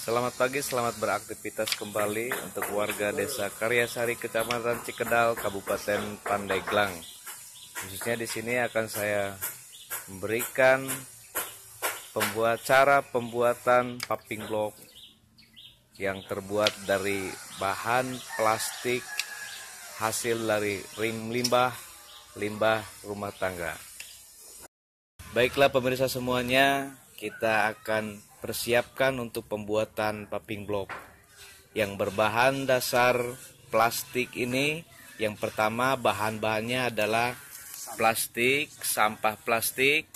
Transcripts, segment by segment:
Selamat pagi, selamat beraktivitas kembali untuk warga Desa Karyasari, Kecamatan Cikedal, Kabupaten Pandeglang. Khususnya di sini akan saya memberikan cara pembuatan paving block yang terbuat dari bahan plastik hasil dari limbah rumah tangga. Baiklah pemirsa semuanya, kita akan persiapkan untuk pembuatan paving block yang berbahan dasar plastik ini. Yang pertama, bahan-bahannya adalah plastik, sampah plastik,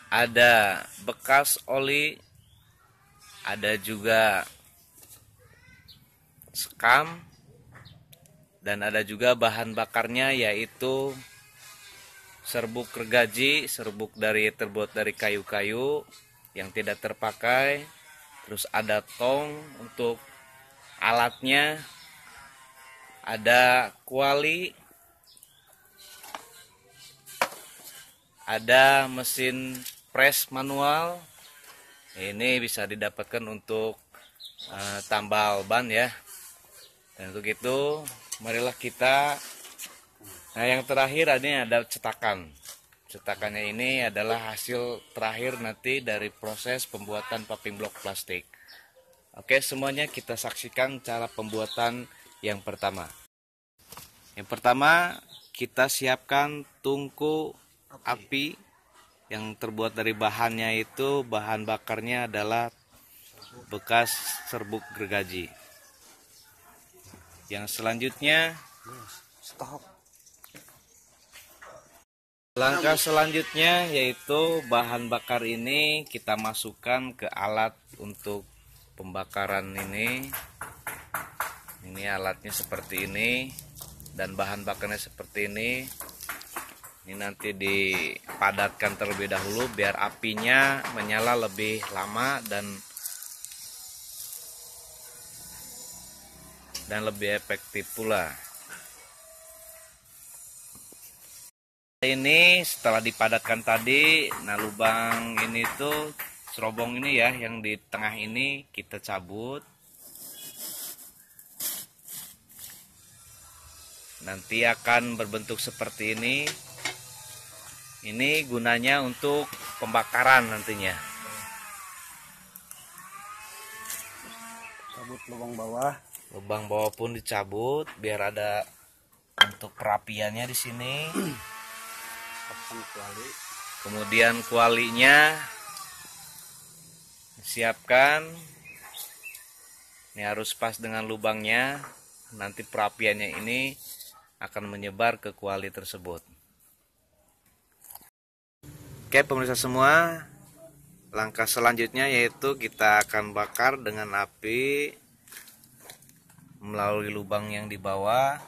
ada bekas oli, ada juga sekam, dan ada juga bahan bakarnya yaitu serbuk gergaji, terbuat dari kayu-kayu yang tidak terpakai. Terus ada tong untuk alatnya, ada kuali, ada mesin press manual. Ini bisa didapatkan untuk tambal ban ya. Dan untuk itu marilah kita. Nah, yang terakhir ini ada cetakan. Cetakannya ini adalah hasil terakhir nanti dari proses pembuatan paving block plastik. Oke, semuanya kita saksikan cara pembuatan yang pertama. Yang pertama, kita siapkan tungku api yang terbuat dari bahannya itu, bahan bakarnya adalah bekas serbuk gergaji. Yang selanjutnya, langkah selanjutnya yaitu bahan bakar ini kita masukkan ke alat untuk pembakaran ini. Ini alatnya seperti ini dan bahan bakarnya seperti ini. Ini nanti dipadatkan terlebih dahulu biar apinya menyala lebih lama dan lebih efektif pula. Ini setelah dipadatkan tadi, nah lubang ini tuh serobong ini ya, yang di tengah ini kita cabut. Nanti akan berbentuk seperti ini. Ini gunanya untuk pembakaran nantinya. Cabut lubang bawah. Lubang bawah pun dicabut biar ada untuk perapiannya di sini. Kemudian kualinya siapkan. Ini harus pas dengan lubangnya. Nanti perapiannya ini akan menyebar ke kuali tersebut. Oke pemirsa semua, langkah selanjutnya yaitu kita akan bakar dengan api melalui lubang yang di bawah,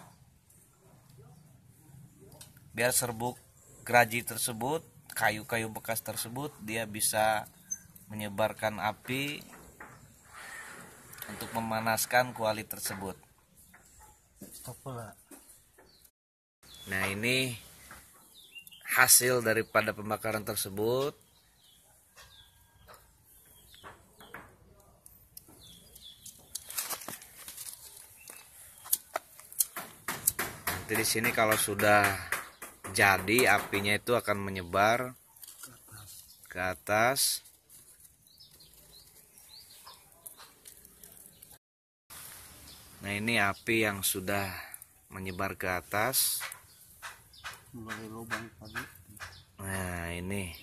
biar serbuk gergaji tersebut, kayu-kayu bekas tersebut, dia bisa menyebarkan api untuk memanaskan kuali tersebut. Nah, ini hasil daripada pembakaran tersebut. Nanti di sini kalau sudah jadi, apinya itu akan menyebar ke atas. Nah, ini api yang sudah menyebar ke atas. Nah, ini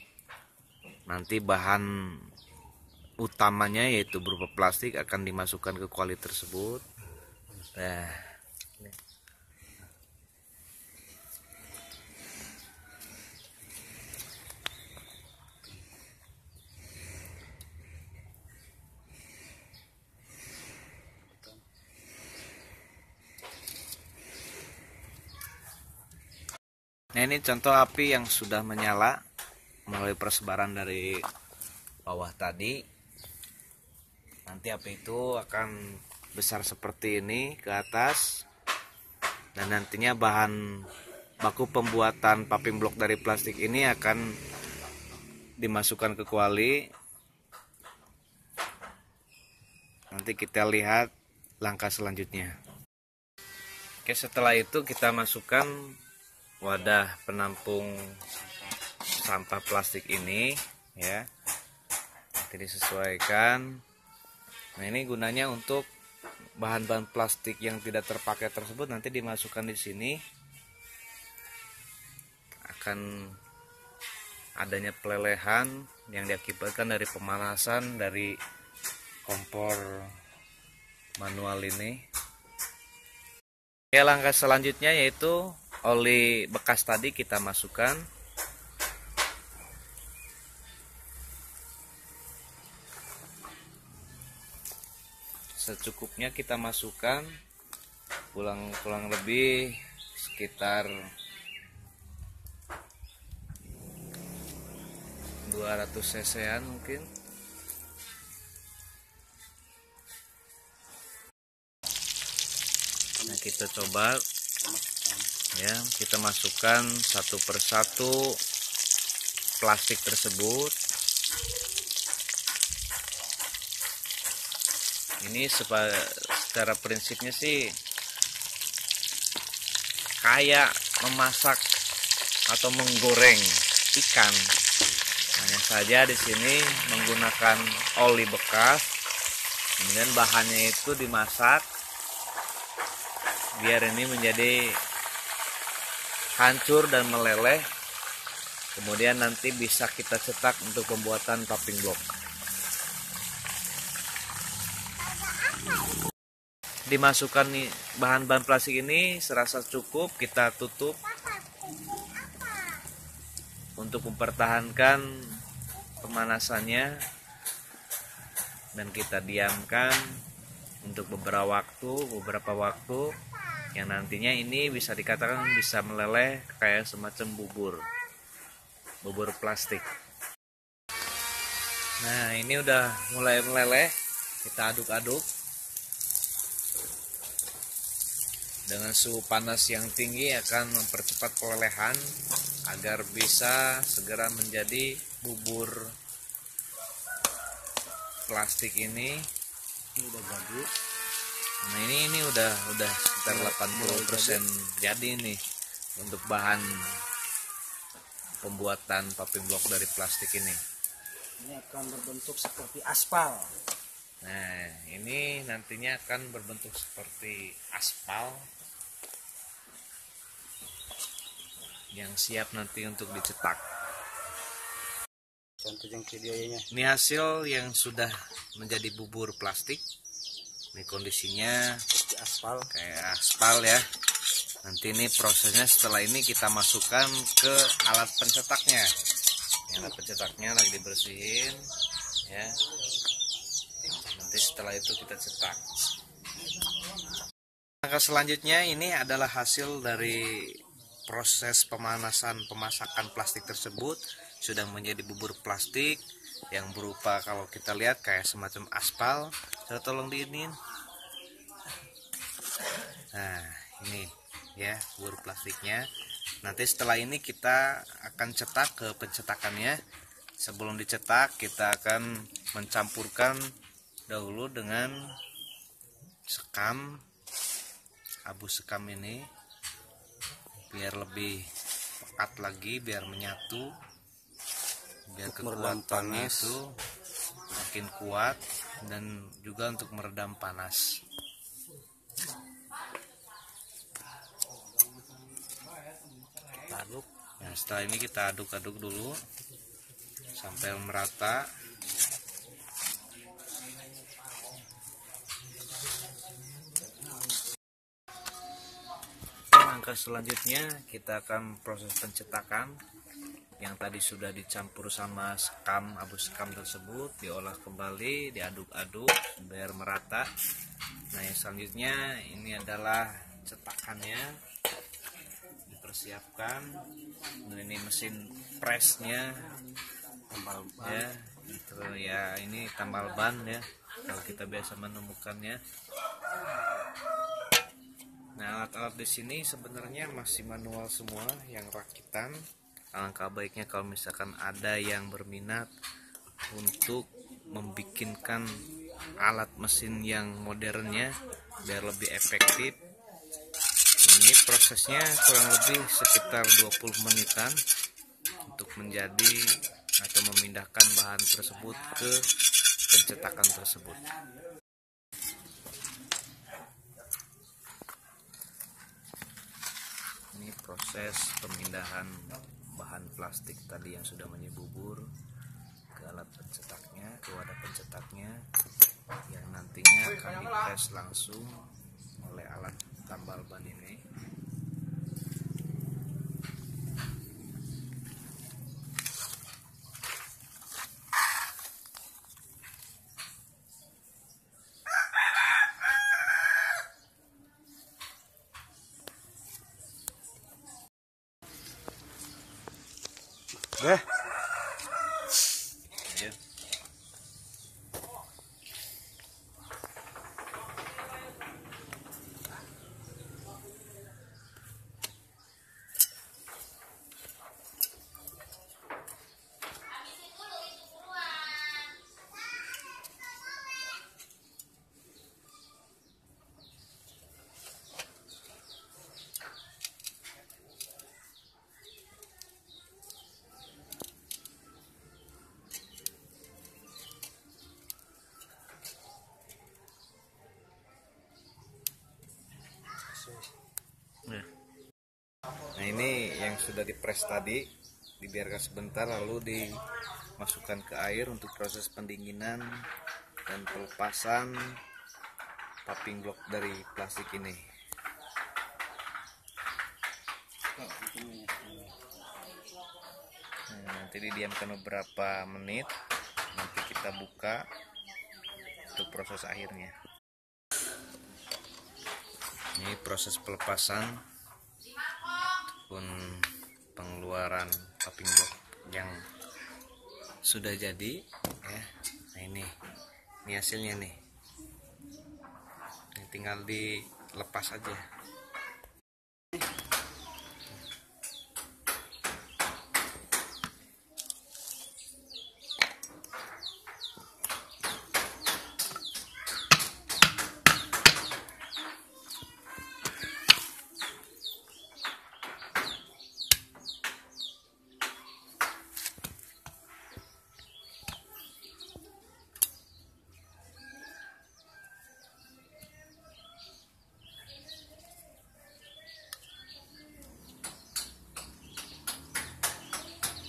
nanti bahan utamanya yaitu berupa plastik akan dimasukkan ke kuali tersebut. Nah, ini contoh api yang sudah menyala melalui persebaran dari bawah tadi. Nanti api itu akan besar seperti ini ke atas. Dan nantinya bahan baku pembuatan paving block dari plastik ini akan dimasukkan ke kuali. Nanti kita lihat langkah selanjutnya. Oke, setelah itu kita masukkan wadah penampung sampah plastik ini ya. Nanti disesuaikan. Nah, ini gunanya untuk bahan-bahan plastik yang tidak terpakai tersebut nanti dimasukkan di sini. Akan adanya pelelehan yang diakibatkan dari pemanasan dari kompor manual ini. Ya, langkah selanjutnya yaitu oli bekas tadi kita masukkan. Secukupnya kita masukkan, kurang lebih sekitar 200 cc-an mungkin. Nah, kita coba ya, kita masukkan satu persatu plastik tersebut. Ini secara prinsipnya sih kayak memasak atau menggoreng ikan. Hanya saja di sini menggunakan oli bekas, kemudian bahannya itu dimasak biar ini menjadi hancur dan meleleh. Kemudian nanti bisa kita cetak untuk pembuatan topping block. Dimasukkan nih bahan-bahan plastik ini serasa cukup, kita tutup untuk mempertahankan pemanasannya dan kita diamkan untuk beberapa waktu yang nantinya ini bisa dikatakan bisa meleleh kayak semacam bubur plastik. Nah, ini udah mulai meleleh, kita aduk-aduk dengan suhu panas yang tinggi akan mempercepat pelelehan agar bisa segera menjadi bubur plastik ini. Ini udah jadi. Nah, ini udah sekitar 80% jadi nih untuk bahan pembuatan topping block dari plastik ini. Ini akan berbentuk seperti aspal. Nah, ini nantinya akan berbentuk seperti aspal yang siap nanti untuk dicetak. Contoh yang videonya. Ini hasil yang sudah menjadi bubur plastik. Ini kondisinya Seperti aspal. kayak aspal ya. Nanti ini prosesnya setelah ini kita masukkan ke alat pencetaknya. Alat pencetaknya lagi dibersihin ya. Nanti setelah itu kita cetak. Langkah selanjutnya ini adalah hasil dari proses pemasakan plastik tersebut. Sudah menjadi bubur plastik yang berupa, kalau kita lihat kayak semacam aspal. Saya tolong diinin. Nah, ini ya bubur plastiknya. Nanti setelah ini kita akan cetak ke pencetakannya. Sebelum dicetak kita akan mencampurkan dahulu dengan sekam, abu sekam ini biar lebih pekat lagi, biar menyatu, biar kekuatannya itu makin kuat dan juga untuk meredam panas. Kita aduk. Nah, setelah ini kita aduk-aduk dulu sampai merata. Langkah selanjutnya kita akan proses pencetakan. Yang tadi sudah dicampur sama sekam, abu sekam tersebut diolah kembali, diaduk-aduk biar merata. Nah, yang selanjutnya ini adalah cetakannya, dipersiapkan. Dan ini mesin pressnya, Tambal ban. ya, itu ya, ini tambal ban ya, kalau kita biasa menemukannya. Nah, alat-alat di sini sebenarnya masih manual semua, yang rakitan. Alangkah baiknya kalau misalkan ada yang berminat untuk membikinkan alat mesin yang modernnya biar lebih efektif. Ini prosesnya kurang lebih sekitar 20 menitan untuk menjadi atau memindahkan bahan tersebut ke pencetakan tersebut. Ini proses pemindahan bahan plastik tadi yang sudah menyebubur ke alat pencetaknya, ke wadah pencetaknya, yang nantinya akan dipres langsung oleh alat tambal ban ini. Ya. Nah, ini yang sudah dipres tadi, dibiarkan sebentar lalu dimasukkan ke air untuk proses pendinginan dan pelepasan paving block dari plastik ini. Nah, nanti didiamkan beberapa menit, nanti kita buka untuk proses akhirnya. Ini proses pelepasan pun pengeluaran paving block yang sudah jadi ya. Nah, ini hasilnya nih. Ini tinggal dilepas aja.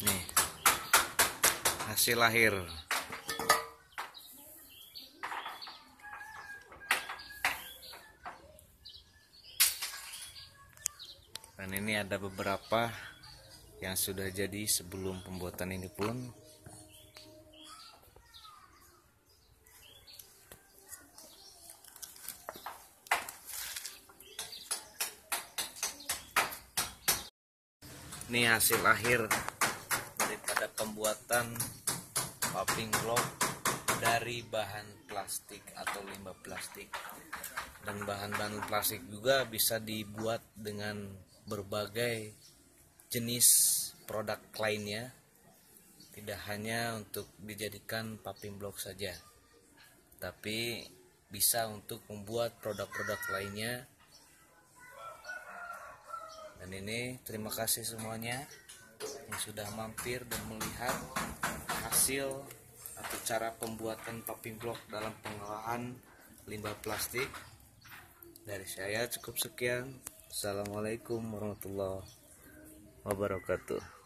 Nih, hasil akhir. Dan ini ada beberapa yang sudah jadi sebelum pembuatan ini pun. Ini hasil akhir daripada pembuatan paving block dari bahan plastik atau limbah plastik. Dan bahan-bahan plastik juga bisa dibuat dengan berbagai jenis produk lainnya, tidak hanya untuk dijadikan paving block saja, tapi bisa untuk membuat produk-produk lainnya. Dan ini terima kasih semuanya yang sudah mampir dan melihat hasil atau cara pembuatan paving block dalam pengolahan limbah plastik. Dari saya cukup sekian. Assalamualaikum warahmatullahi wabarakatuh.